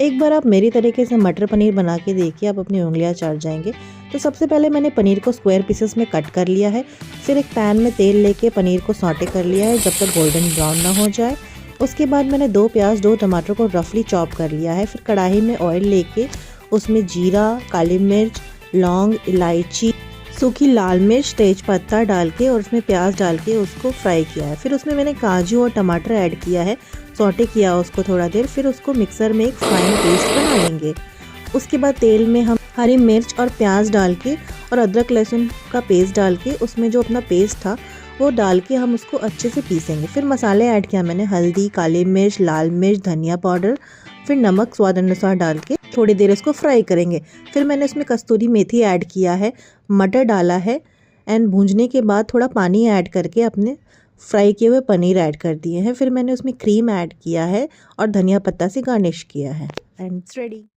एक बार आप मेरी तरीके से मटर पनीर बना के देखिए, आप अपनी उंगलियां चाट जाएंगे। तो सबसे पहले मैंने पनीर को स्क्वायर पीसेस में कट कर लिया है। फिर एक पैन में तेल लेके पनीर को सौटे कर लिया है जब तक गोल्डन ब्राउन ना हो जाए। उसके बाद मैंने 2 प्याज 2 टमाटर को रफली चॉप कर लिया है। फिर कढ़ाई में ऑयल लेके उसमें जीरा, काली मिर्च, लौंग, इलायची, सूखी लाल मिर्च, तेज पत्ता डाल के और उसमें प्याज डाल के उसको फ्राई किया है। फिर उसमें मैंने काजू और टमाटर ऐड किया है, सौटे किया उसको थोड़ा देर। फिर उसको मिक्सर में एक फाइन पेस्ट बना लेंगे। उसके बाद तेल में हम हरी मिर्च और प्याज डाल के और अदरक लहसुन का पेस्ट डाल के उसमें जो अपना पेस्ट था वो डाल के हम उसको अच्छे से पीसेंगे। फिर मसाले ऐड किया मैंने, हल्दी, काली मिर्च, लाल मिर्च, धनिया पाउडर, फिर नमक स्वाद अनुसार डाल के थोड़ी देर इसको फ्राई करेंगे। फिर मैंने इसमें कस्तूरी मेथी ऐड किया है, मटर डाला है एंड भूंजने के बाद थोड़ा पानी ऐड करके अपने फ्राई किए हुए पनीर ऐड कर दिए हैं। फिर मैंने उसमें क्रीम ऐड किया है और धनिया पत्ता से गार्निश किया है एंड इट्स रेडी।